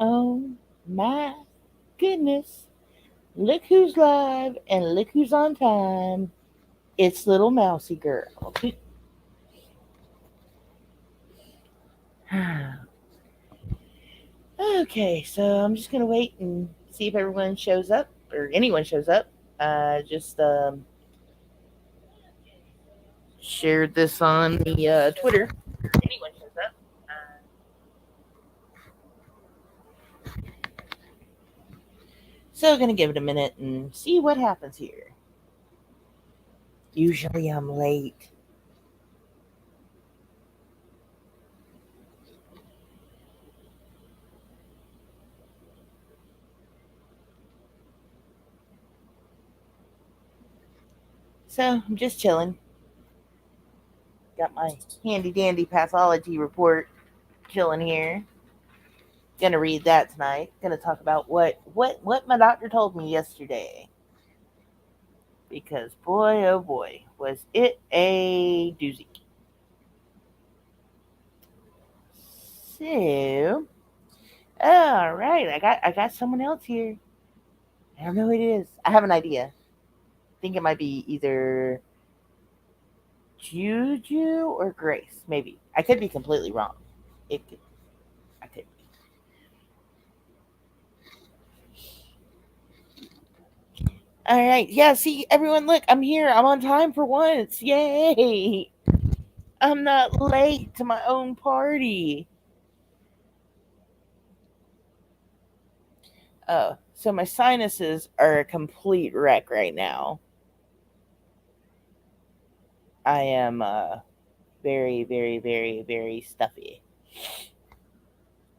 Oh my goodness. Look who's live and look who's on time. It's little mousy girl. Okay, so I'm just gonna wait and see if everyone shows up or anyone shows up. Just shared this on the Twitter. Anyone shows up. So gonna give it a minute and see what happens here. Usually I'm late. So I'm just chilling. Got my handy dandy pathology report chilling here. Gonna read that tonight. Gonna talk about what my doctor told me yesterday. Because boy oh boy, was it a doozy. So all right, I got someone else here. I don't know who it is. I have an idea. I think it might be either Juju or Grace. Maybe. I could be completely wrong. It could I could be. All right. Yeah, see everyone look, I'm here. I'm on time for once. Yay. I'm not late to my own party. Oh, so my sinuses are a complete wreck right now. I am very, very, very, very stuffy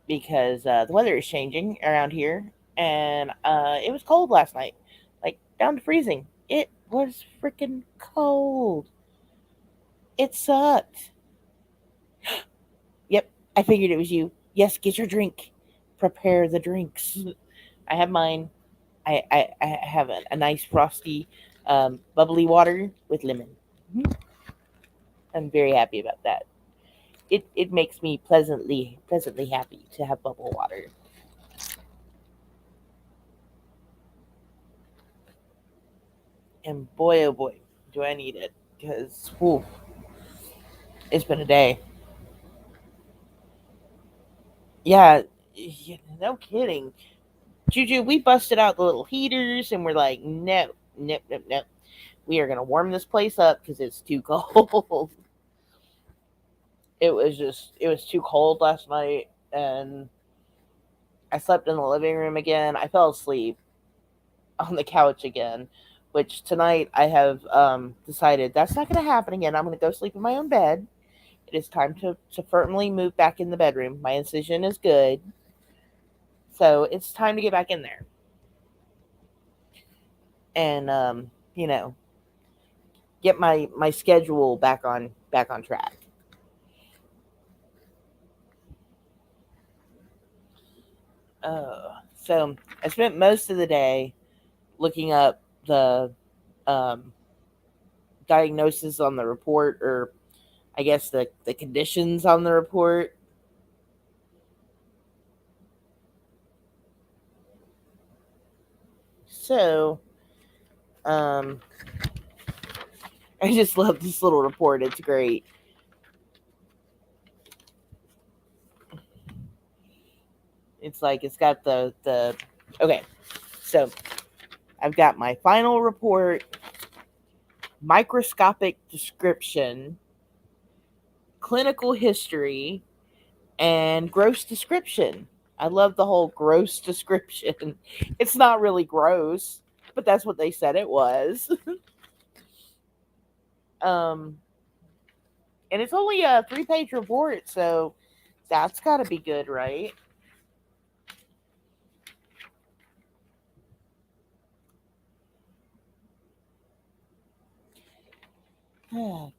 because the weather is changing around here, and it was cold last night, like down to freezing. It was freaking cold. It sucked. Yep, I figured it was you. Yes, get your drink. Prepare the drinks. I have mine. I have a nice frosty, bubbly water with lemon. Mhm. I'm very happy about that. It makes me pleasantly happy to have bubble water. And boy, oh boy, do I need it because it's been a day. Yeah, no kidding. Juju, we busted out the little heaters and we're like, no, no, no, no. We are gonna warm this place up because it's too cold. It was too cold last night, and I slept in the living room again. I fell asleep on the couch again, which tonight I have decided that's not going to happen again. I'm going to go sleep in my own bed. It is time to firmly move back in the bedroom. My incision is good. So it's time to get back in there and, you know, get my schedule back on track. So I spent most of the day looking up the um, diagnosis on the report, or I guess the conditions on the report. So um, I just love this little report. It's great. It's like it's got the okay. So I've got my final report, microscopic description, clinical history, and gross description. I love the whole gross description. It's not really gross, but that's what they said it was. um, and it's only a 3-page report, so that's got to be good, right?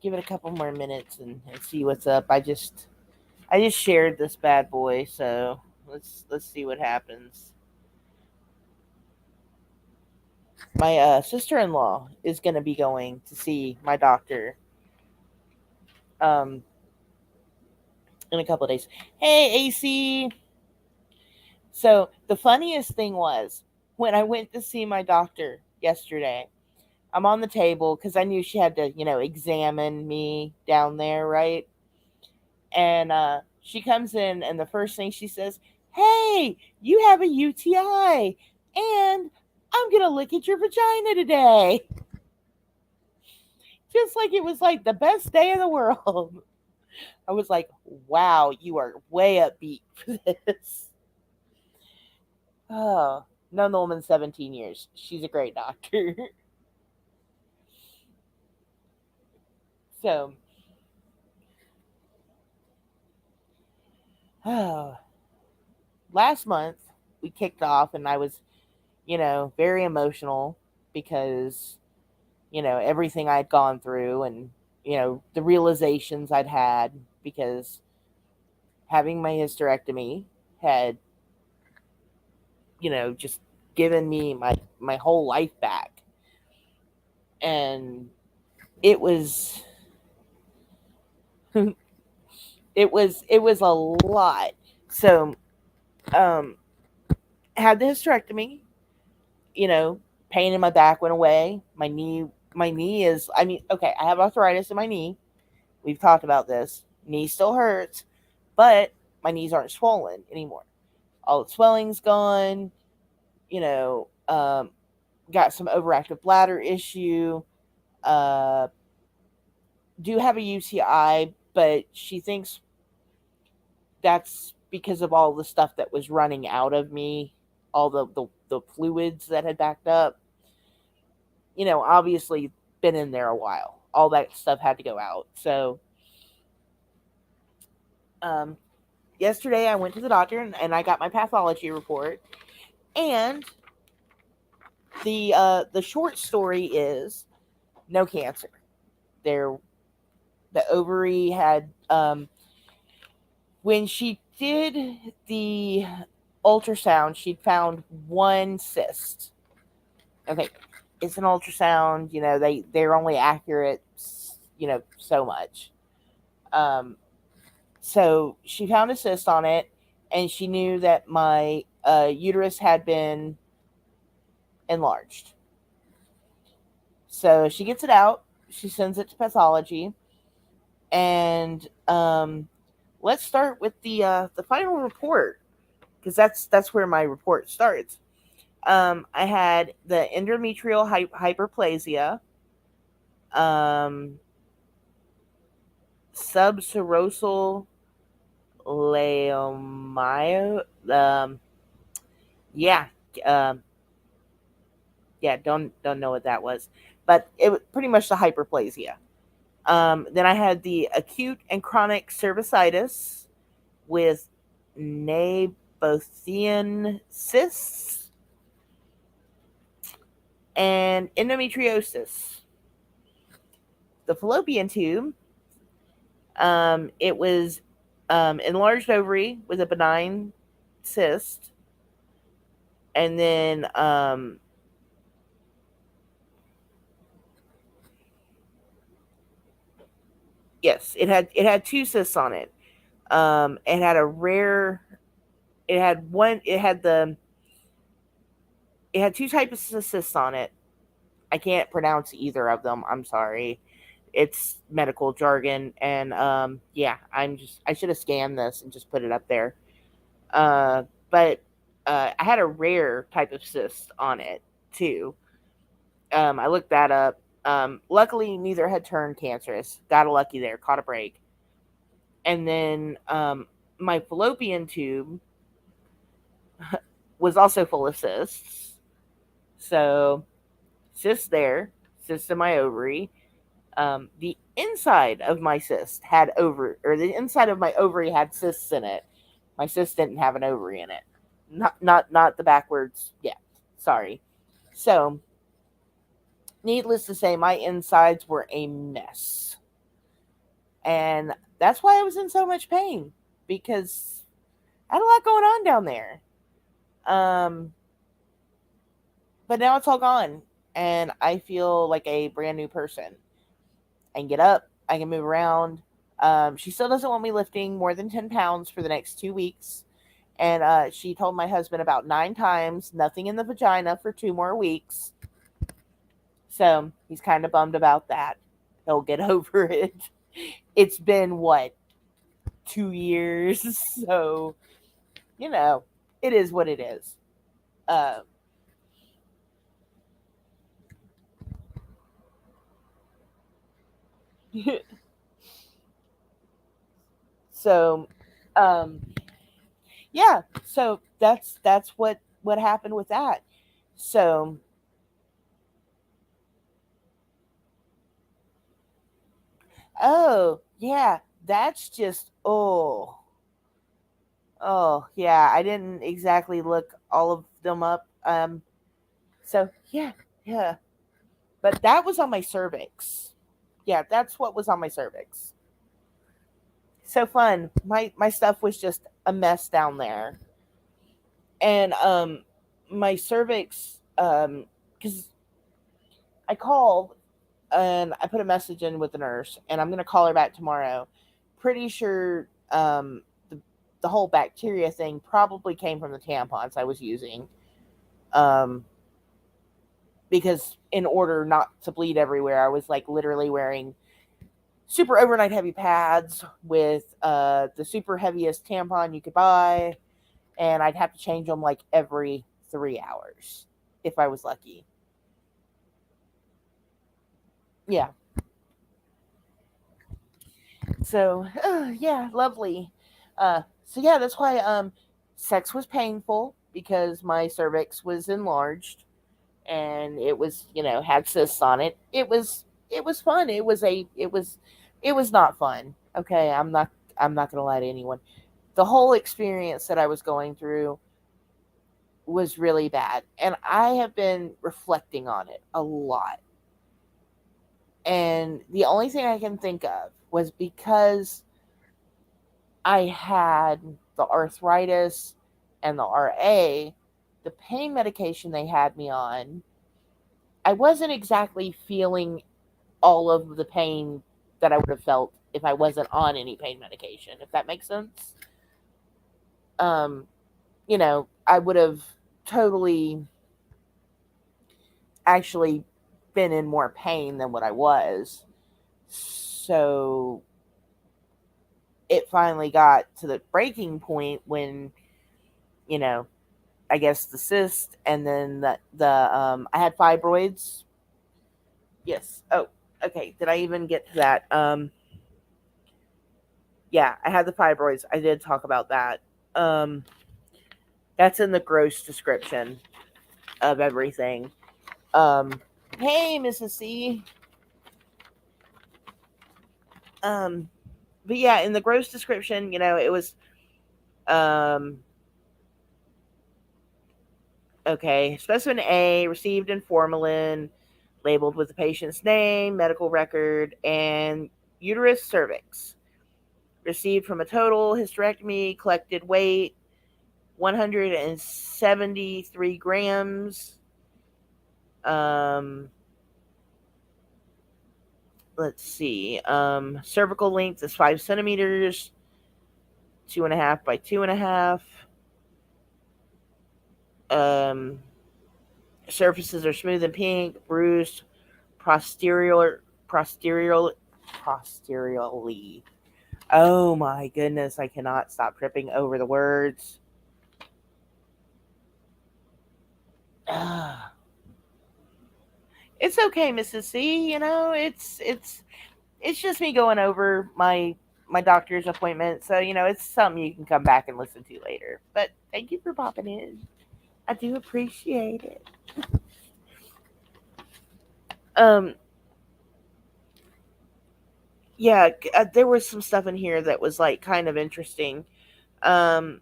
Give it a couple more minutes and see what's up. I just shared this bad boy, so let's see what happens. My sister in law is gonna be going to see my doctor um in a couple of days. Hey AC. So the funniest thing was when I went to see my doctor yesterday, I'm on the table because I knew she had to, examine me down there, right? And she comes in, and the first thing she says, "Hey, you have a UTI, and I'm gonna look at your vagina today." Just like it was like the best day in the world. I was like, "Wow, you are way upbeat for this." Oh, known the woman 17 years. She's a great doctor. So, oh, last month we kicked off, and I was, very emotional because everything I'd gone through, and the realizations I'd had because having my hysterectomy had just given me my whole life back. And it was it was a lot. So um had the hysterectomy, you know pain in my back went away. My knee is, okay, I have arthritis in my knee. We've talked about this. Knee still hurts, but my knees aren't swollen anymore. All the swelling's gone. You know, got some overactive bladder issue. Uh, do have a UTI, but she thinks that's because of all the stuff that was running out of me, all the fluids that had backed up. Obviously been in there a while. All that stuff had to go out. So, um, yesterday I went to the doctor, and I got my pathology report. And the short story is no cancer. There, the ovary had, when she did the ultrasound, she'd found one cyst. Okay, it's an ultrasound. They're only accurate, so much. Um, so she found a cyst on it, and she knew that my uterus had been enlarged. So she gets it out. She sends it to pathology, and let's start with the final report, because that's where my report starts. I had the endometrial hyperplasia, um, subserosal leiomyo. Yeah, um, yeah, don't know what that was, but it was pretty much the hyperplasia. Then I had the acute and chronic cervicitis with Nabothean cysts and endometriosis. The fallopian tube, it was enlarged ovary with a benign cyst, and then yes, it had two cysts on it. It had a rare. It had one. It had two types of cysts on it. I can't pronounce either of them. I'm sorry. It's medical jargon, and yeah, I should have scanned this and just put it up there. But I had a rare type of cyst on it too. I looked that up. Luckily, neither had turned cancerous. Got a lucky there, caught a break. And then my fallopian tube was also full of cysts. So cysts there, cysts in my ovary. The inside of my cyst had the inside of my ovary had cysts in it. My cyst didn't have an ovary in it. Not the backwards. Yeah, sorry. So, needless to say, my insides were a mess, and that's why I was in so much pain, because I had a lot going on down there. Um, but now it's all gone, and I feel like a brand new person. I can get up, I can move around. She still doesn't want me lifting more than 10 pounds for the next 2 weeks. And she told my husband about 9 times, nothing in the vagina for 2 more weeks. So he's kind of bummed about that. He'll get over it. It's been what, 2 years? So, you know, it is what it is. Uh, so, um, yeah. So that's what happened with that. So, oh yeah, that's just oh yeah. I didn't exactly look all of them up. So yeah, yeah. But that was on my cervix. Yeah, that's what was on my cervix. So fun. My stuff was just a mess down there. And my cervix cuz I called and I put a message in with the nurse and I'm going to call her back tomorrow. Pretty sure the whole bacteria thing probably came from the tampons I was using. Um because in order not to bleed everywhere, I was like literally wearing super overnight heavy pads with the super heaviest tampon you could buy, and I'd have to change them like every 3 hours if I was lucky. Yeah. So yeah, lovely. So yeah, that's why sex was painful because my cervix was enlarged and it was, had cysts on it. It was fun. It was not fun. Okay, I'm not gonna lie to anyone. The whole experience that I was going through was really bad. And I have been reflecting on it a lot. And the only thing I can think of was because I had the arthritis and the RA, the pain medication they had me on, I wasn't exactly feeling all of the pain that I would have felt if I wasn't on any pain medication, if that makes sense. Um, I would have totally actually been in more pain than what I was. So it finally got to the breaking point when, you know, I guess the cyst and then the I had fibroids. Yes. Oh, okay. Did I even get to that? Yeah, I had the fibroids. I did talk about that. Um that's in the gross description of everything. Um hey, Mrs. C. Um but yeah, in the gross description, it was um okay, specimen A received in formalin, labeled with the patient's name, medical record, and uterus cervix. Received from a total hysterectomy, collected weight 173 grams. Um, let's see. Cervical length is 5 centimeters, 2.5 by 2.5. Um, Surfaces are smooth and pink, bruised, posterior, posterior, posteriorly. Oh my goodness, I cannot stop tripping over the words. It's okay, Mrs. C. It's just me going over my doctor's appointment. So, it's something you can come back and listen to later. But thank you for popping in. I do appreciate it. Um yeah, there was some stuff in here that was like kind of interesting. Um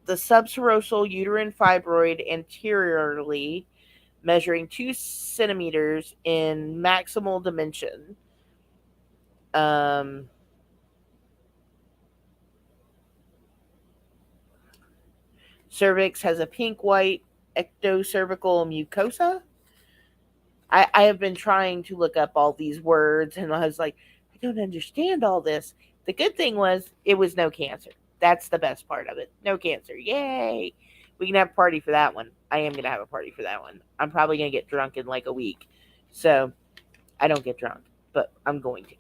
the subserosal uterine fibroid anteriorly measuring 2 centimeters in maximal dimension. Um, Cervix has a pink white ectocervical mucosa. I have been trying to look up all these words and I was like, I don't understand all this. The good thing was it was no cancer. That's the best part of it. No cancer. Yay! We can have a party for that one. I am going to have a party for that one. I'm probably going to get drunk in like a week. So I don't get drunk, but I'm going to.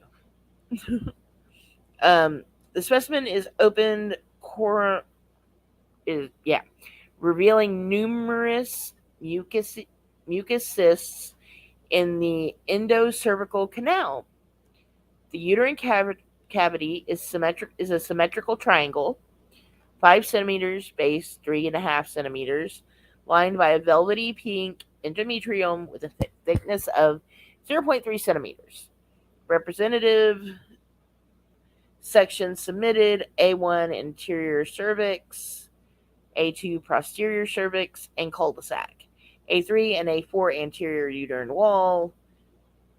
The specimen is opened revealing numerous mucus cysts in the endocervical canal. The uterine cavity is a symmetrical triangle, 5 centimeters base, 3.5 centimeters, lined by a velvety pink endometrium with a thickness of 0.3 centimeters. Representative sections submitted: A1 anterior cervix, A2 posterior cervix and cul-de-sac, A3 and A4 anterior uterine wall,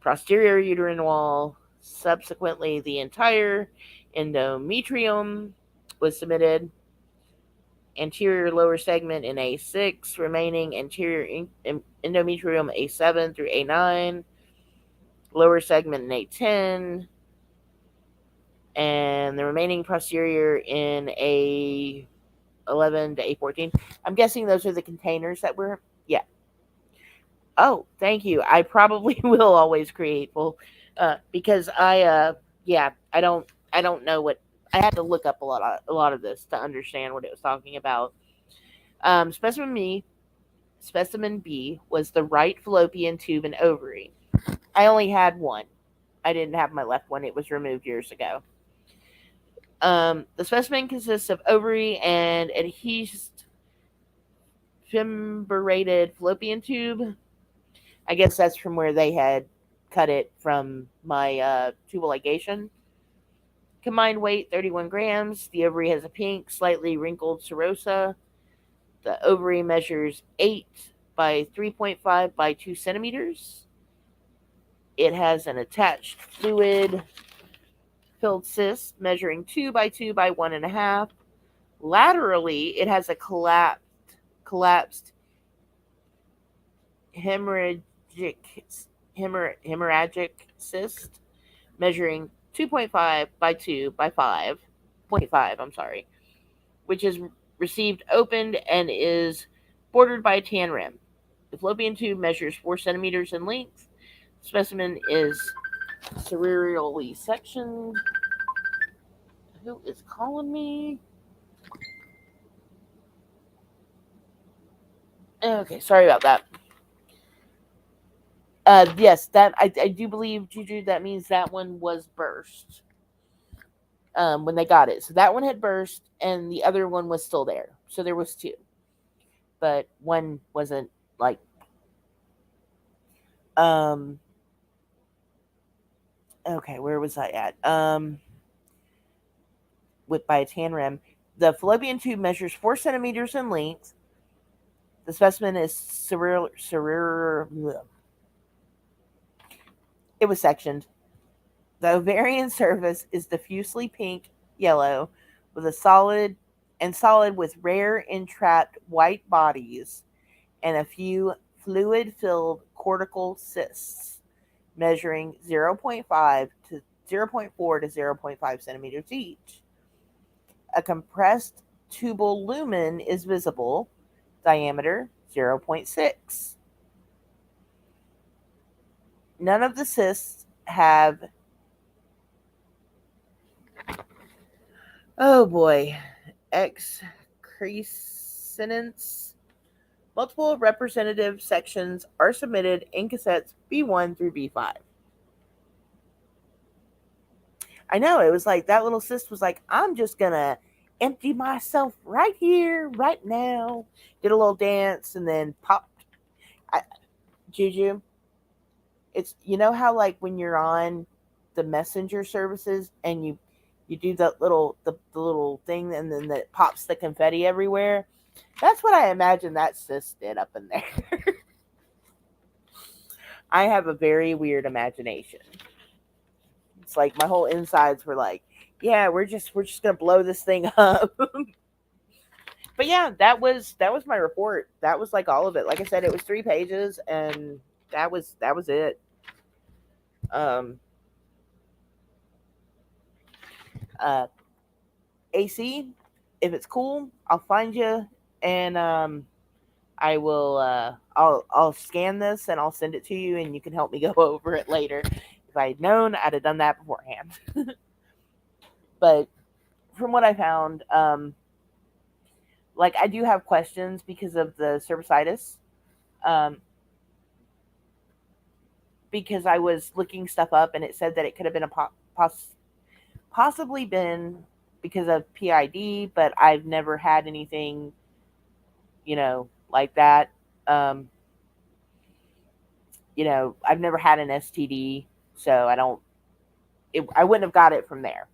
posterior uterine wall. Subsequently, the entire endometrium was submitted. Anterior lower segment in A6, remaining anterior endometrium A7 through A9, lower segment in A10, and the remaining posterior in A11 to A14. I'm guessing those are the containers that were, yeah. Oh, thank you. I probably will always create full, because I don't know what, I had to look up a lot of this to understand what it was talking about. Specimen B was the right fallopian tube and ovary. I only had one. I didn't have my left one. It was removed years ago. The specimen consists of ovary and adhesed fimbriated fallopian tube. I guess that's from where they had cut it from my tubal ligation. Combined weight 31 grams. The ovary has a pink, slightly wrinkled serosa. The ovary measures 8 by 3.5 by 2 centimeters. It has an attached fluid filled cyst measuring 2 by 2 by 1.5. Laterally, it has a collapsed hemorrhagic cyst measuring 2.5 by 2 by 5.5, which is received opened and is bordered by a tan rim. The fallopian tube measures 4 centimeters in length. The specimen is cerebrally sectioned. Who is calling me? Okay, sorry about that. Yes, that I do believe, Juju, that means that one was burst when they got it. So that one had burst, and the other one was still there. So there was two, but one wasn't like. Okay, where was I at? With by a tan rim, the fallopian tube measures 4 centimeters in length. The specimen is it was sectioned. The ovarian surface is diffusely pink yellow with a solid with rare entrapped white bodies and a few fluid filled cortical cysts measuring 0.5 to 0.4 to 0.5 centimeters each. A compressed tubal lumen is visible, diameter 0.6. None of the cysts have, oh boy, excrescence. Multiple representative sections are submitted in cassettes B1 through B5. I know, it was like that little cyst was like, I'm just going to empty myself right here, right now. Did a little dance and then popped. Juju, it's, you know how like when you're on the messenger services and you do that little the little thing and then it pops the confetti everywhere? That's what I imagine that cyst did up in there. I have a very weird imagination. It's like my whole insides were like, yeah, we're just gonna blow this thing up. But yeah, that was my report. That was like all of it. Like I said, it was 3 pages, and that was it. AC, if it's cool, I'll find you, and I will. I'll scan this and I'll send it to you, and you can help me go over it later. If I had known, I'd have done that beforehand. But from what I found, like I do have questions because of the cervicitis. Um, because I was looking stuff up and it said that it could have been possibly been because of PID, but I've never had anything, like that. Um, I've never had an STD, so I wouldn't have got it from there.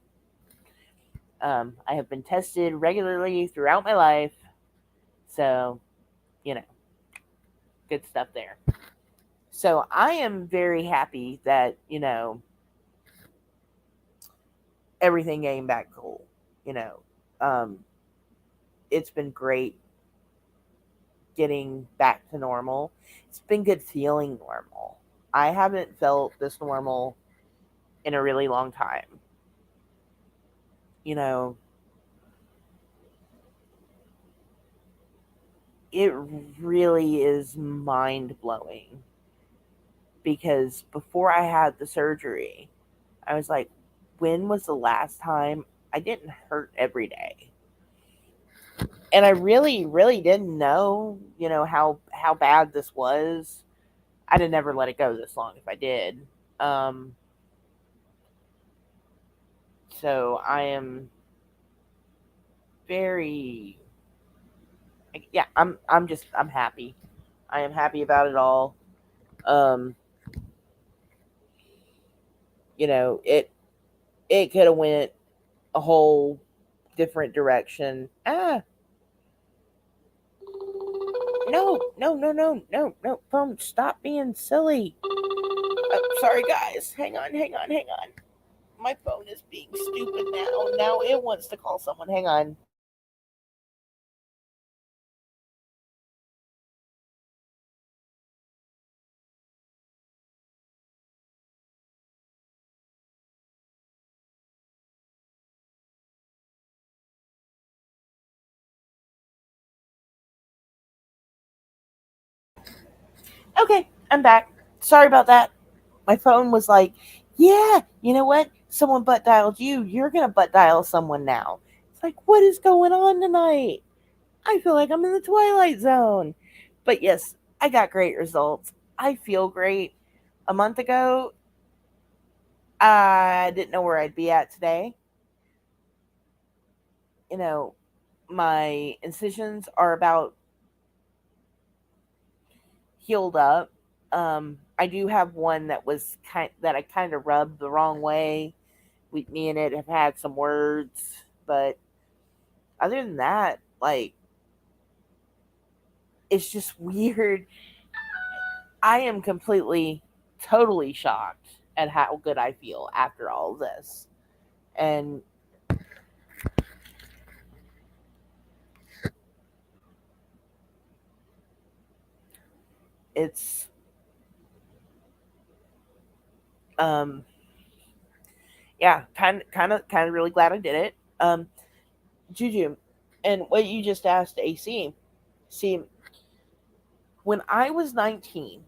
I have been tested regularly throughout my life, so, you know, good stuff there. So I am very happy that, everything came back cool. You know, um, it's been great getting back to normal. It's been good feeling normal. I haven't felt this normal in a really long time. You know, it really is mind blowing because before I had the surgery, I was like, when was the last time I didn't hurt every day? And I really, really didn't know, how bad this was. I'd have never let it go this long if I did. Um, so I am very, yeah, I'm happy. I am happy about it all. Um, it could have went a whole different direction. No, phone, stop being silly. Sorry, guys. Hang on. My phone is being stupid now. Now it wants to call someone. Hang on. Okay, I'm back. Sorry about that. My phone was like, yeah, you know what? Someone butt dialed you. You're going to butt dial someone now. It's like, what is going on tonight? I feel like I'm in the Twilight Zone. But yes, I got great results. I feel great. A month ago, I didn't know where I'd be at today. You know, my incisions are about healed up. I do have one that I kind of rubbed the wrong way. Me and it have had some words, but other than that, like, it's just weird. I am completely, totally shocked at how good I feel after all this. And it's, um, yeah, kind of really glad I did it. Juju, and what you just asked AC, see, when I was 19,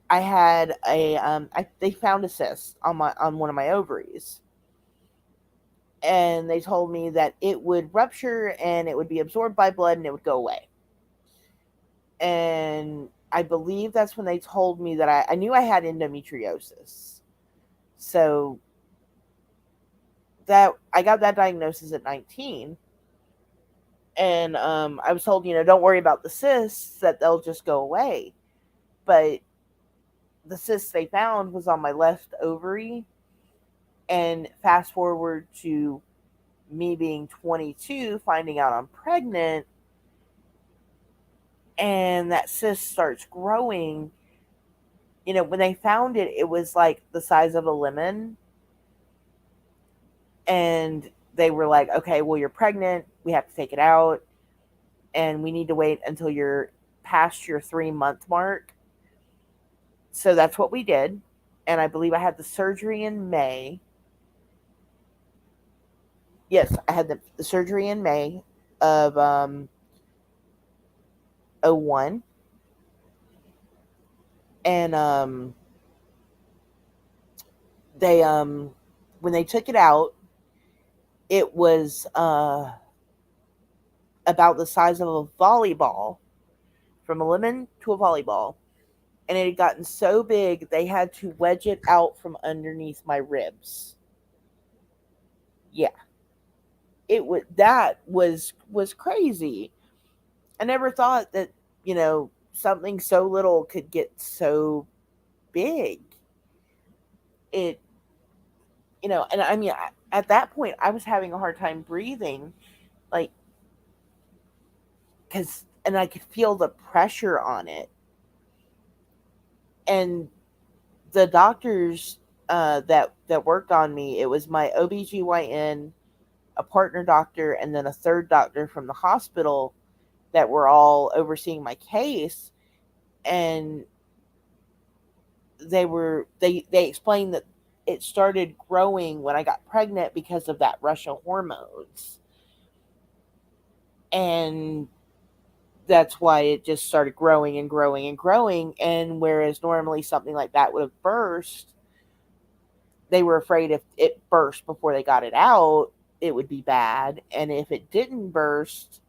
I had they found a cyst on one of my ovaries, and they told me that it would rupture and it would be absorbed by blood and it would go away. And I believe that's when they told me that I knew I had endometriosis. So that I got that diagnosis at 19, and I was told, don't worry about the cysts, that they'll just go away. But the cyst they found was on my left ovary, and fast forward to me being 22, finding out I'm pregnant, and that cyst starts growing. When they found it, it was like the size of a lemon. And they were like, okay, well, you're pregnant. We have to take it out. And we need to wait until you're past your 3-month mark. So that's what we did. And I believe I had the surgery in May. Yes, I had the surgery in May of '01, and they when they took it out, it was about the size of a volleyball, from a lemon to a volleyball, and it had gotten so big they had to wedge it out from underneath my ribs. Yeah, that was crazy. I never thought that, something so little could get so big. It and I mean, at that point I was having a hard time breathing, like, cuz and I could feel the pressure on it. And the doctors that worked on me, it was my OBGYN, a partner doctor, and then a third doctor from the hospital that were all overseeing my case. And they explained that it started growing when I got pregnant because of that rush of hormones. And that's why it just started growing and growing and growing. And whereas normally something like that would have burst, they were afraid if it burst before they got it out, it would be bad. And if it didn't burst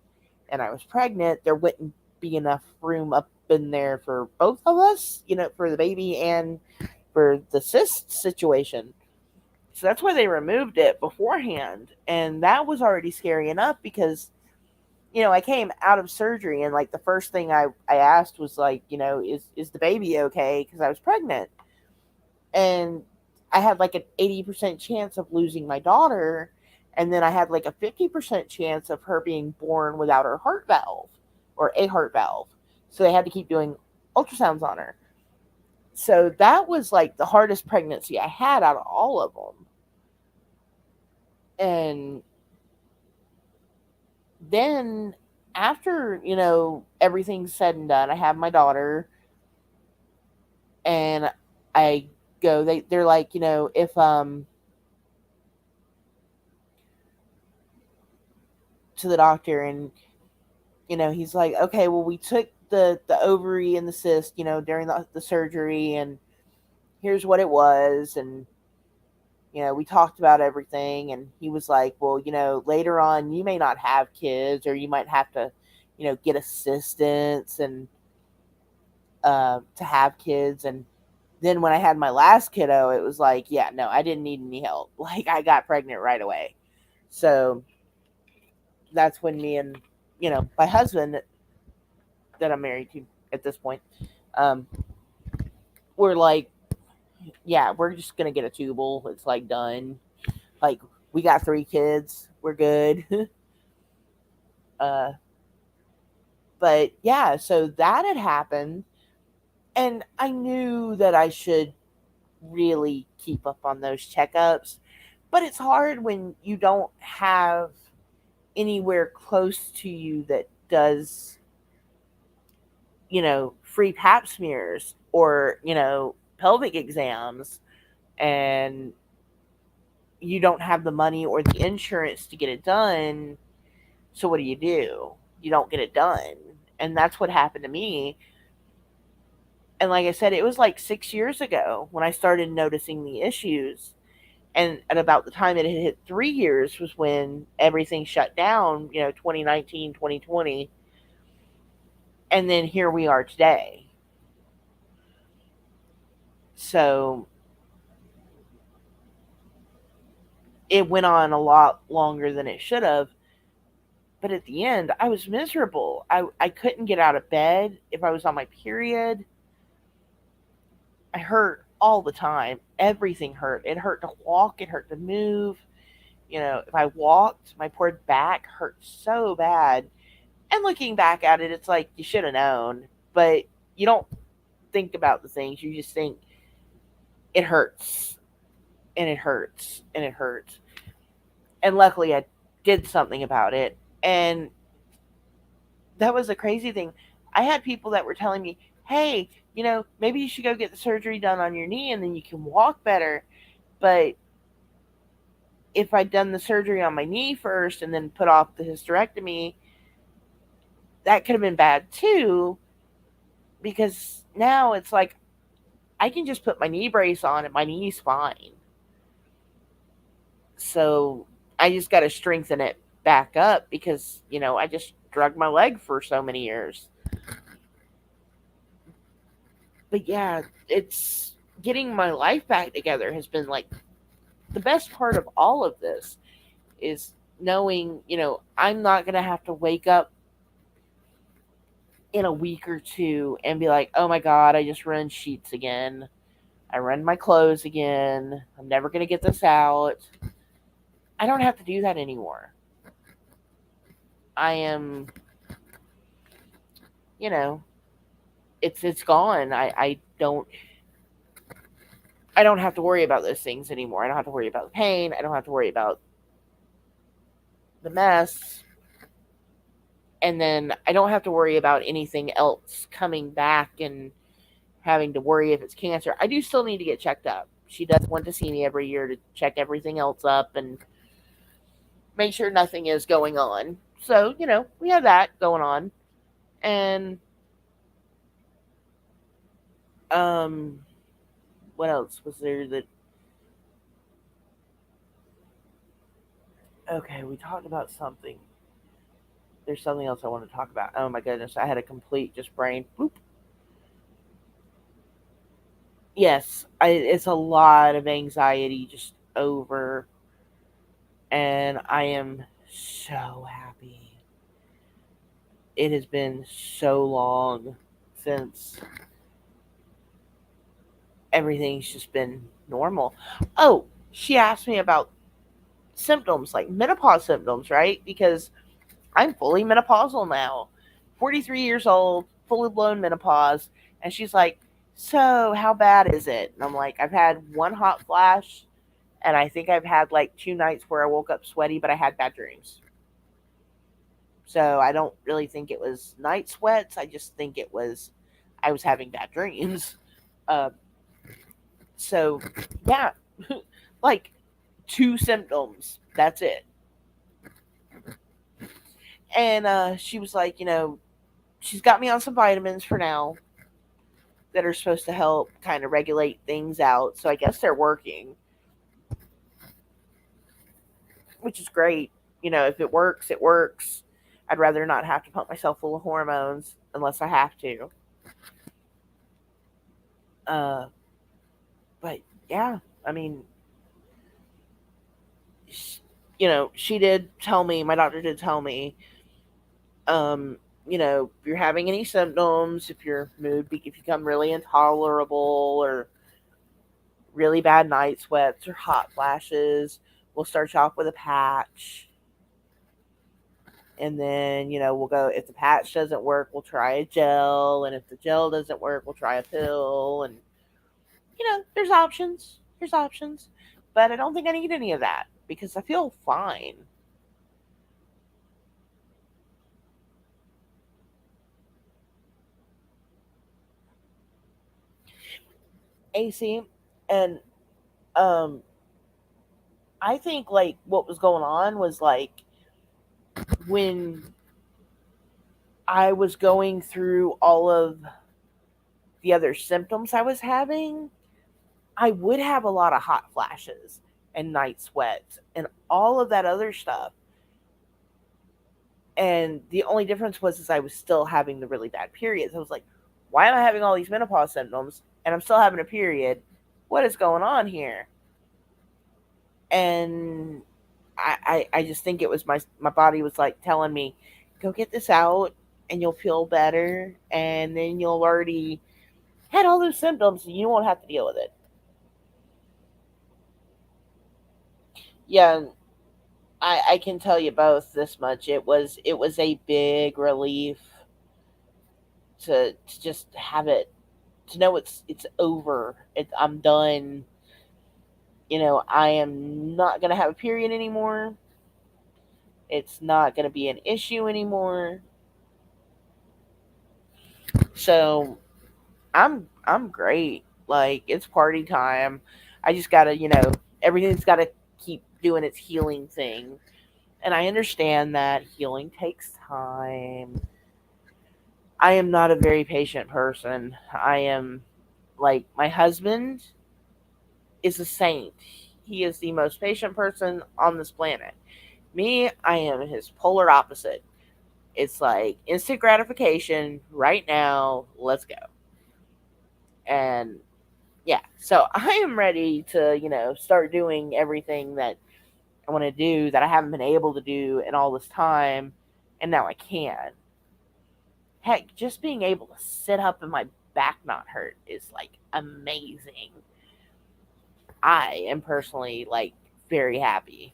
and I was pregnant, there wouldn't be enough room up in there for both of us, for the baby and for the cyst situation. So that's why they removed it beforehand. And that was already scary enough because, I came out of surgery and like the first thing I asked was like, is the baby okay? Because I was pregnant. And I had like an 80% chance of losing my daughter. And then I had like a 50% chance of her being born without her heart valve or a heart valve. So they had to keep doing ultrasounds on her. So that was like the hardest pregnancy I had out of all of them. And then after, everything's said and done, I have my daughter and I go, they're like, if to the doctor, and he's like, okay, well, we took the ovary and the cyst, during the surgery, and here's what it was. And we talked about everything, and he was like, well, later on you may not have kids, or you might have to, get assistance and to have kids. And then when I had my last kiddo, it was like, yeah, no, I didn't need any help. Like, I got pregnant right away. So that's when me and my husband that I'm married to at this point, um, we're like, yeah, we're just gonna get a tubal. It's like done. Like, we got 3 kids. We're good. uh, but yeah, so that had happened, and I knew that I should really keep up on those checkups. But it's hard when you don't have anywhere close to you that does, free pap smears or, pelvic exams, and you don't have the money or the insurance to get it done. So what do? You don't get it done. And that's what happened to me. And like I said, it was like 6 years ago when I started noticing the issues. And at about the time it had hit 3 years was when everything shut down, 2019, 2020. And then here we are today. So it went on a lot longer than it should have. But at the end, I was miserable. I couldn't get out of bed if I was on my period. I hurt all the time. Everything hurt. It hurt to walk, it hurt to move. If I walked, my poor back hurt so bad. And looking back at it, it's like you should have known, but you don't think about the things. You just think it hurts and it hurts and it hurts. And luckily, I did something about it. And that was a crazy thing. I had people that were telling me, hey, maybe you should go get the surgery done on your knee and then you can walk better. But if I'd done the surgery on my knee first and then put off the hysterectomy, that could have been bad too, because now it's like I can just put my knee brace on and my knee's fine. So I just got to strengthen it back up because, I just drug my leg for so many years. But yeah, it's getting my life back together has been like the best part of all of this is knowing, I'm not going to have to wake up in a week or two and be like, oh my God, I just run sheets again. I run my clothes again. I'm never going to get this out. I don't have to do that anymore. I am, you know, it's gone. I don't have to worry about those things anymore. I don't have to worry about the pain. I don't have to worry about the mess. And then I don't have to worry about anything else coming back and having to worry if it's cancer. I do still need to get checked up. She does want to see me every year to check everything else up and make sure nothing is going on. So, we have that going on. And um what else was there that okay, we talked about something. There's something else I want to talk about. Oh my goodness, I had a complete just brain boop. Yes, it's a lot of anxiety just over, and I am so happy. It has been so long since everything's just been normal. Oh, she asked me about symptoms, like menopause symptoms, right? Because I'm fully menopausal now, 43 years old, fully blown menopause. And she's like, so how bad is it? And I'm like, I've had one hot flash, and I think I've had like 2 nights where I woke up sweaty, but I had bad dreams. So I don't really think it was night sweats. I just think I was having bad dreams. Uh, so yeah, like 2 symptoms. That's it. And she was like, she's got me on some vitamins for now that are supposed to help kind of regulate things out. So I guess they're working, which is great. If it works, it works. I'd rather not have to pump myself full of hormones unless I have to. Uh, but yeah, I mean, she did tell me, my doctor did tell me, um, if you're having any symptoms, if your mood if you become really intolerable or really bad night sweats or hot flashes, we'll start you off with a patch. And then, we'll go, if the patch doesn't work, we'll try a gel. And if the gel doesn't work, we'll try a pill. And, there's options. There's options. But I don't think I need any of that because I feel fine. AC. And um, I think, like, what was going on was, like, when I was going through all of the other symptoms I was having, I would have a lot of hot flashes and night sweats and all of that other stuff. And the only difference was is I was still having the really bad periods. I was like, why am I having all these menopause symptoms and I'm still having a period? What is going on here? And I just think it was my body was like telling me, go get this out and you'll feel better, and then you'll already had all those symptoms and you won't have to deal with it. Yeah, I can tell you both this much. It was a big relief to just have it, to know it's over. I'm done. I am not gonna have a period anymore. It's not gonna be an issue anymore. So I'm great. Like, it's party time. I just gotta, everything's gotta keep doing its healing thing. And I understand that healing takes time. I am not a very patient person. I am like my husband is a saint. He is the most patient person on this planet. Me, I am his polar opposite. It's like instant gratification right now, let's go. And yeah, so I am ready to, start doing everything that I want to do that I haven't been able to do in all this time, and now I can. Heck, just being able to sit up and my back not hurt is like amazing. I am personally like very happy.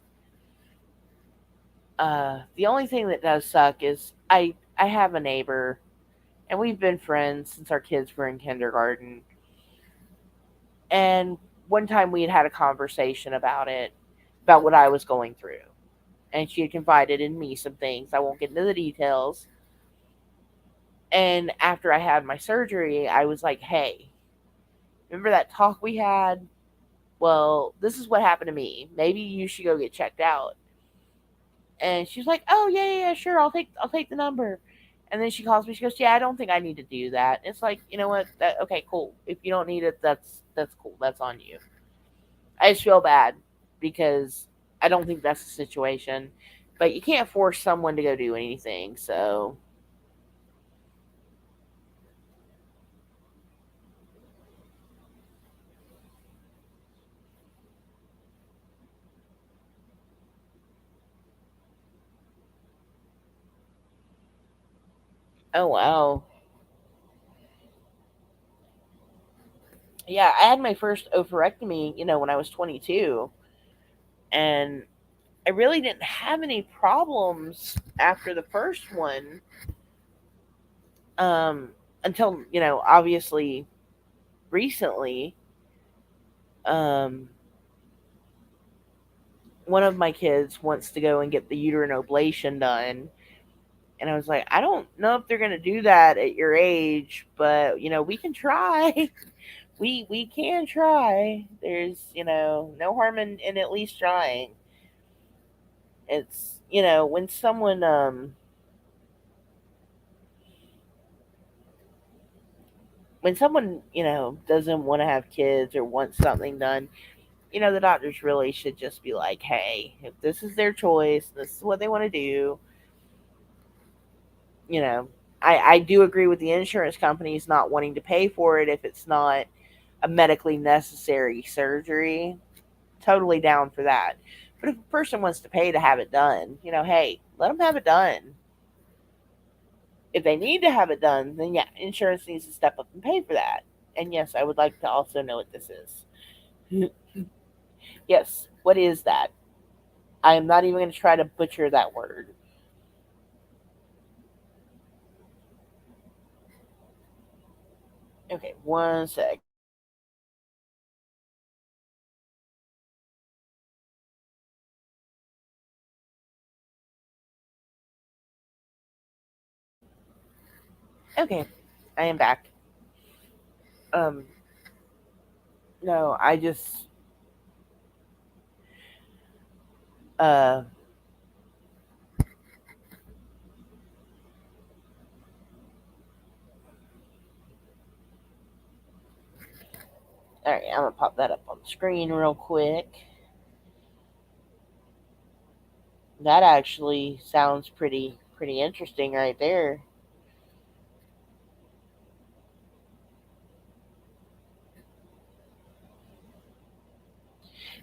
The only thing that does suck is I have a neighbor, and we've been friends since our kids were in kindergarten. And one time we had a conversation about what I was going through, and she had confided in me some things. I won't get into the details. And after I had my surgery, I was like, "Hey, remember that talk we had? Well, this is what happened to me. Maybe you should go get checked out." And she's like, "Oh yeah, yeah, yeah, sure. I'll take the number." And then she calls me. She goes, "Yeah, I don't think I need to do that." It's like, you know what? Okay, cool. If you don't need it, that's cool. That's on you. I just feel bad because I don't think that's the situation. But you can't force someone to go do anything. So, oh wow, yeah. I had my first ovarectomy, when I was 22, and I really didn't have any problems after the first one. Until obviously recently, um, one of my kids wants to go and get the uterine ablation done. And I was like, I don't know if they're going to do that at your age, but we can try. We can try. There's no harm in at least trying. It's when someone doesn't want to have kids or wants something done, the doctors really should just be like, hey, if this is their choice, this is what they want to do, you know, I do agree with the insurance companies not wanting to pay for it if it's not a medically necessary surgery. Totally down for that. But if a person wants to pay to have it done, hey, let them have it done. If they need to have it done, then yeah, insurance needs to step up and pay for that. And yes, I would like to also know what this is. Yes, what is that? I am not even going to try to butcher that word. Okay, one sec. Okay, I am back. Um, no, I just uh, all right. I'm gonna pop that up on the screen real quick. That actually sounds pretty interesting right there.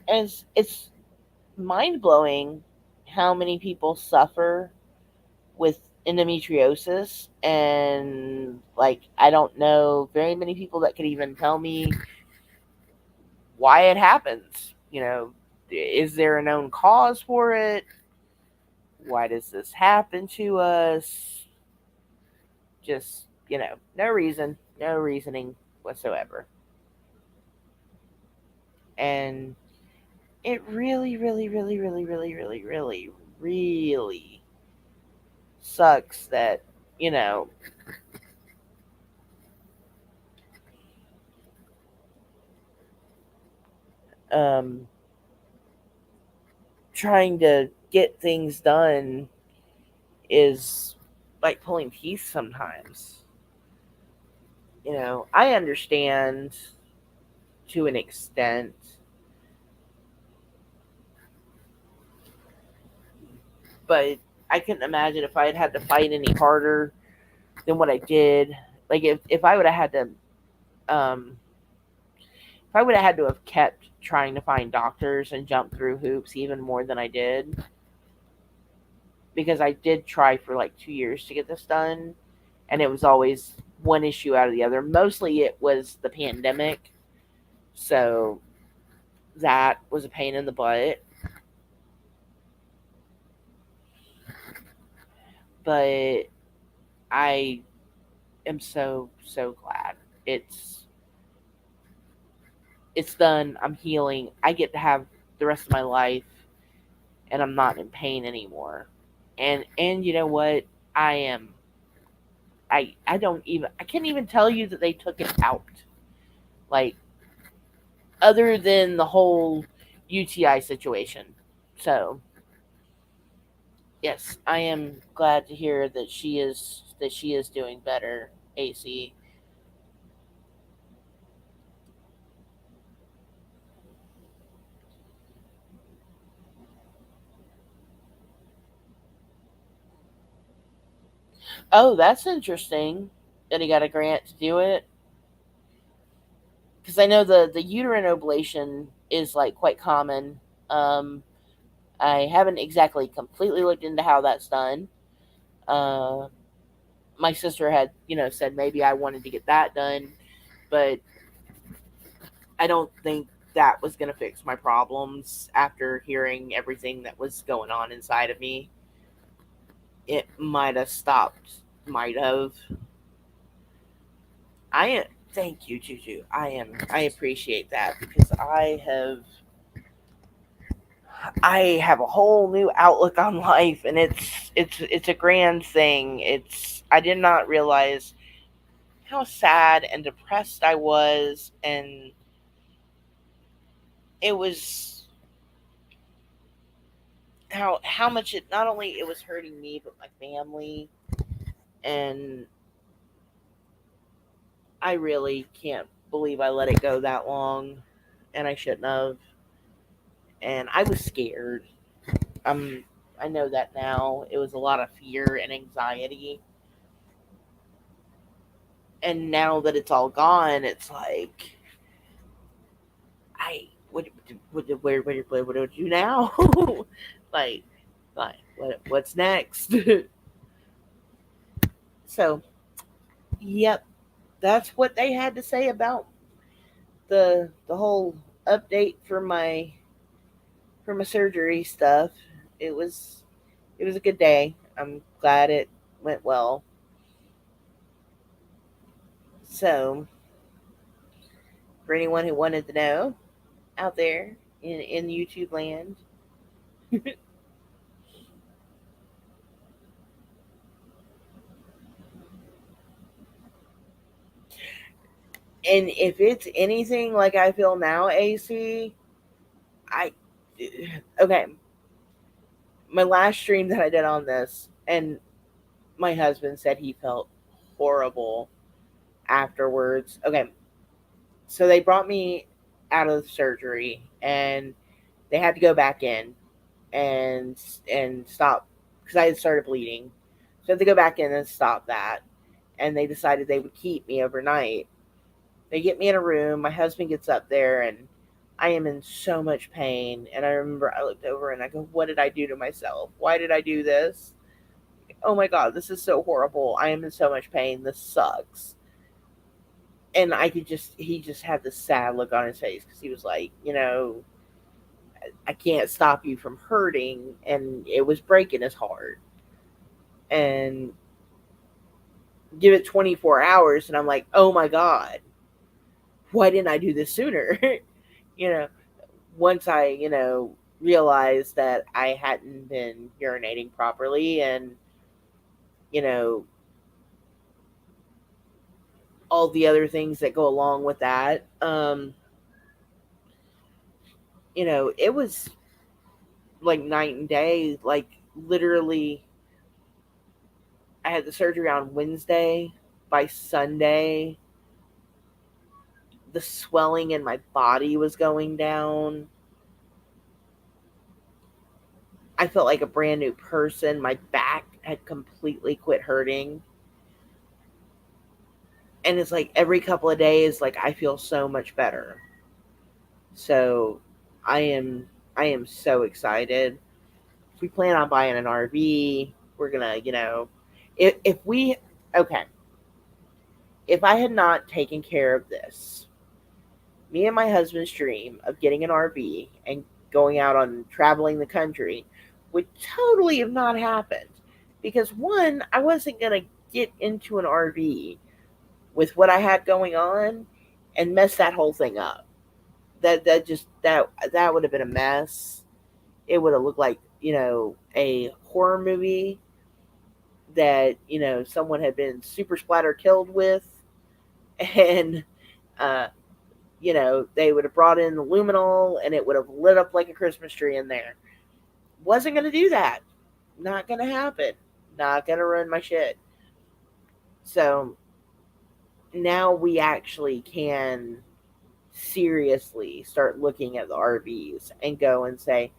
And it's mind blowing how many people suffer with endometriosis, and like I don't know very many people that could even tell me why it happens. Is there a known cause for it? Why does this happen to us? Just, no reason, no reasoning whatsoever. And it really, really, really, really, really, really, really, really sucks that, you know, um, trying to get things done is like pulling teeth sometimes. I understand to an extent, but I couldn't imagine if I had to fight any harder than what I did. Like if I would have had to um if I would have had to have kept trying to find doctors and jump through hoops even more than I did, because I did try for like 2 years to get this done, and it was always one issue out of the other. Mostly it was the pandemic, so that was a pain in the butt. But I am so glad it's it's done. I'm healing. I get to have the rest of my life, and I'm not in pain anymore. And you know what? I am. I don't even. I can't even tell you that they took it out. Like, other than the whole UTI situation. So yes, I am glad to hear that she is doing better. AC. Oh, that's interesting. That he got a grant to do it, because I know the uterine ablation is like quite common. Um, I haven't exactly completely looked into how that's done. Uh, my sister had said maybe I wanted to get that done, but I don't think that was going to fix my problems after hearing everything that was going on inside of me. It might have stopped. Might have. I am. Thank you, Juju. I appreciate that, because I have a whole new outlook on life, and it's a grand thing. I did not realize how sad and depressed I was, and it was how much it not only it was hurting me but my family, and I really can't believe I let it go that long, and I shouldn't have, and I was scared. I know that now. It was a lot of fear and anxiety, and now that it's all gone, it's like I what do I do now? like what's next? So yep, that's what they had to say about the whole update for my surgery stuff. It was it was a good day. I'm glad it went well. So for anyone who wanted to know out there in YouTube land, and if it's anything like I feel now, AC, I okay. My last stream that I did on this, and my husband said he felt horrible afterwards. Okay, so they brought me out of the surgery, and they had to go back in and stop, because I had started bleeding. So they had to go back in and stop that, and they decided they would keep me overnight. They get me in a room. My husband gets up there, and I am in so much pain. And I remember I looked over and I go, "What did I do to myself? Why did I do this? Oh my God, this is so horrible. I am in so much pain. This sucks." And he just had this sad look on his face, because he was like, "I can't stop you from hurting." And it was breaking his heart. And give it 24 hours, and I'm like, "Oh my God, why didn't I do this sooner?" you know, once I, realized that I hadn't been urinating properly, and, you know, all the other things that go along with that. It was like night and day. Like literally, I had the surgery on Wednesday. By Sunday, the swelling in my body was going down. I felt like a brand new person. My back had completely quit hurting. And it's like every couple of days, like I feel so much better. So I am I am so excited. We plan on buying an RV. We're gonna, if we okay, if I had not taken care of this, me and my husband's dream of getting an RV and going out on traveling the country would totally have not happened. Because one, I wasn't gonna get into an RV with what I had going on and mess that whole thing up. That would have been a mess. It would have looked like, a horror movie that, someone had been super splatter killed with, and uh they would have brought in the luminol and it would have lit up like a Christmas tree in there. Wasn't gonna do that. Not gonna happen. Not gonna ruin my shit. So now we actually can seriously start looking at the RVs and go and say,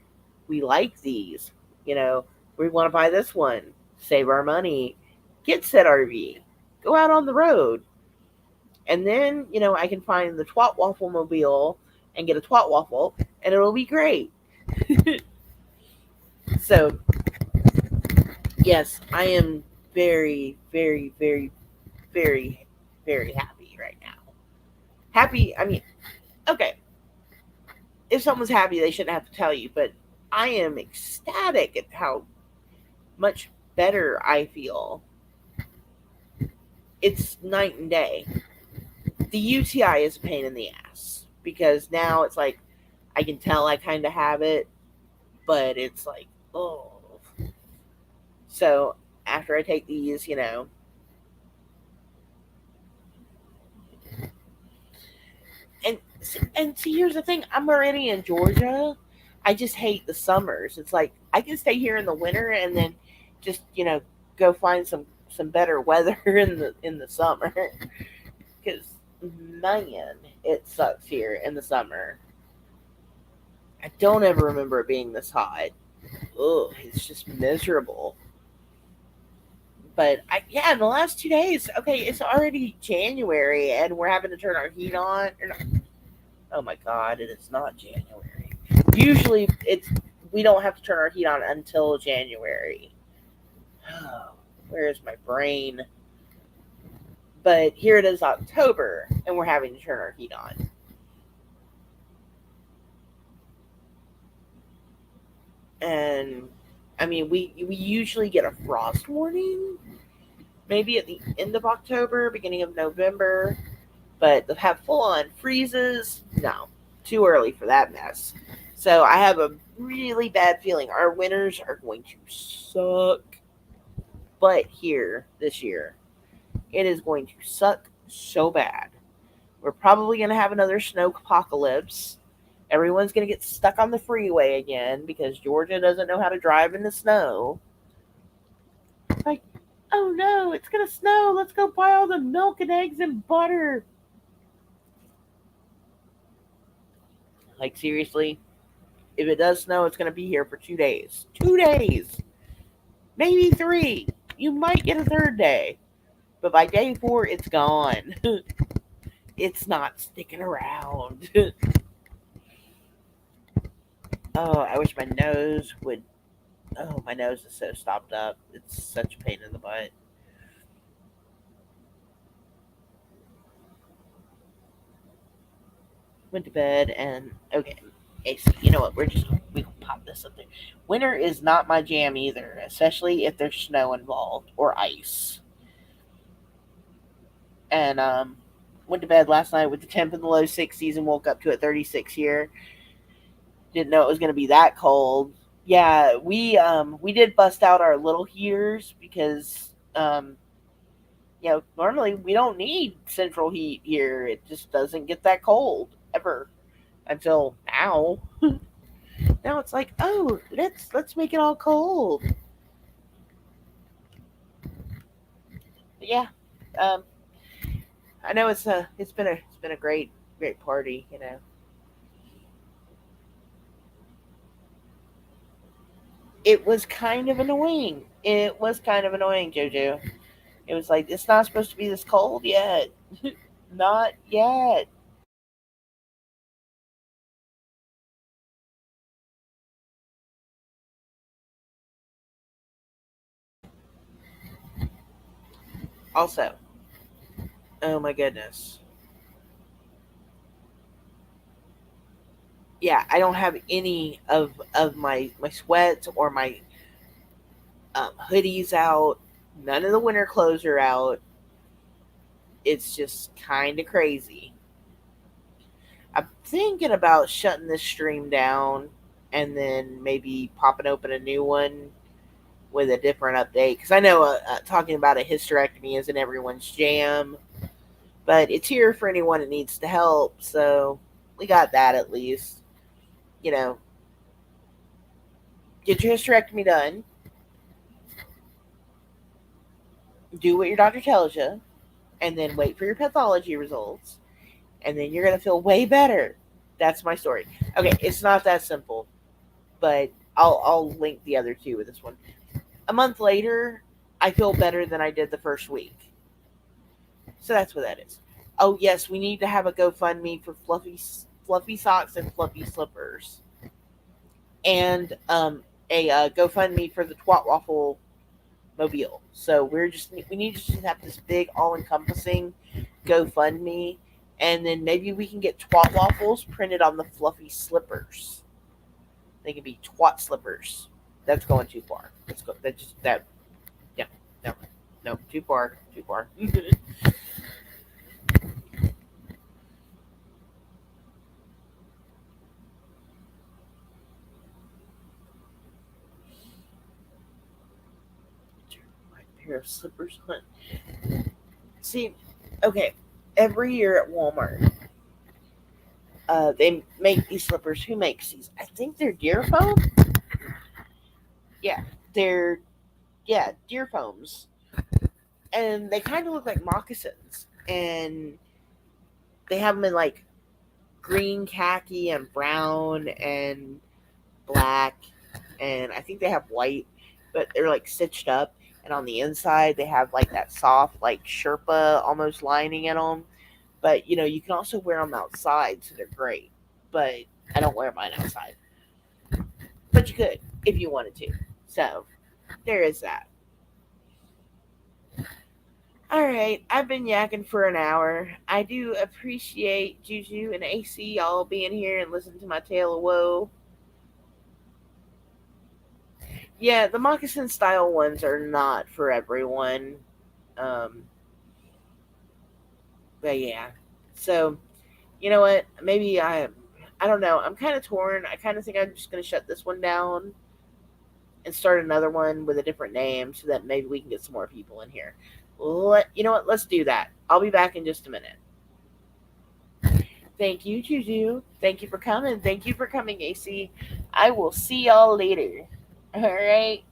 we like these. You know, we want to buy this one, save our money, get said RV, go out on the road. And then, I can find the twat waffle mobile and get a twat waffle and it'll be great. So, yes, I am very, very, very, very, very happy right now. Happy, I mean, okay, if someone's happy, they shouldn't have to tell you, but I am ecstatic at how much better I feel. It's night and day. The UTI is a pain in the ass because now it's like I can tell I kind of have it, but it's like, oh. So after I take these, and and see, here's the thing: I'm already in Georgia. I just hate the summers. It's like I can stay here in the winter and then just go find some better weather in the summer because man, it sucks here in the summer. I don't ever remember it being this hot. Ugh, it's just miserable. But yeah, in the last 2 days, okay, it's already January and we're having to turn our heat on. Oh my god, it is not January. Usually, we don't have to turn our heat on until January. Oh, where is my brain? But here it is October, and we're having to turn our heat on. And I mean, we usually get a frost warning, maybe at the end of October, beginning of November. But to have full on freezes, no, too early for that mess. So I have a really bad feeling our winters are going to suck. But here this year, it is going to suck so bad. We're probably going to have another snow apocalypse. Everyone's going to get stuck on the freeway again because Georgia doesn't know how to drive in the snow. Like, oh no, it's going to snow. Let's go buy all the milk and eggs and butter. Like, seriously? If it does snow, it's going to be here for 2 days. 2 days! Maybe 3. You might get a third day. But by day 4, it's gone. It's not sticking around. Oh, I wish my nose would. Oh, my nose is so stopped up. It's such a pain in the butt. Went to bed and okay. AC. You know what? We can pop this up there. Winter is not my jam either, especially if there's snow involved or ice. And went to bed last night with the temp in the low 60s and woke up to a 36 here. Didn't know it was going to be that cold. Yeah, we did bust out our little heaters because normally we don't need central heat here. It just doesn't get that cold ever until now. Now it's like, oh, let's make it all cold. But yeah, um, I know it's been a great party. It was kind of annoying. It was kind of annoying, Jojo. It was like it's not supposed to be this cold yet. Not yet. Also, oh my goodness. Yeah, I don't have any of my sweats or my hoodies out. None of the winter clothes are out. It's just kind of crazy. I'm thinking about shutting this stream down and then maybe popping open a new one with a different update because I know talking about a hysterectomy isn't everyone's jam, but it's here for anyone that needs to help. So we got that at least. You know, get your hysterectomy done, do what your doctor tells you, and then wait for your pathology results, and then you're gonna feel way better. That's my story. Okay, it's not that simple, but I'll link the other two with this one. A month later, I feel better than I did the first week. So that's what that is. Oh yes, we need to have a GoFundMe for fluffy socks and fluffy slippers, and a GoFundMe for the twat waffle mobile. So we need to just have this big all encompassing GoFundMe, and then maybe we can get twat waffles printed on the fluffy slippers. They can be twat slippers. That's going too far. Let's go. That just that. Yeah. No. No. Too far. Too far. My pair of slippers on. See, okay. Every year at Walmart, they make these slippers. Who makes these? I think they're deer foam. Yeah, they're deer foams, and they kind of look like moccasins. And they have them in like green, khaki, and brown, and black, and I think they have white, but they're like stitched up. And on the inside, they have like that soft, like Sherpa almost lining in them. But you can also wear them outside, so they're great. But I don't wear mine outside. But you could if you wanted to. So there is that. All right, I've been yakking for an hour. I do appreciate Juju and AC all being here and listening to my tale of woe. Yeah, the moccasin style ones are not for everyone. Um, but yeah, so you know what? Maybe I don't know. I'm kind of torn. I kind of think I'm just gonna shut this one down and start another one with a different name so that maybe we can get some more people in here. You know what? Let's do that. I'll be back in just a minute. Thank you, Juju. Thank you for coming. Thank you for coming, AC. I will see y'all later. All right.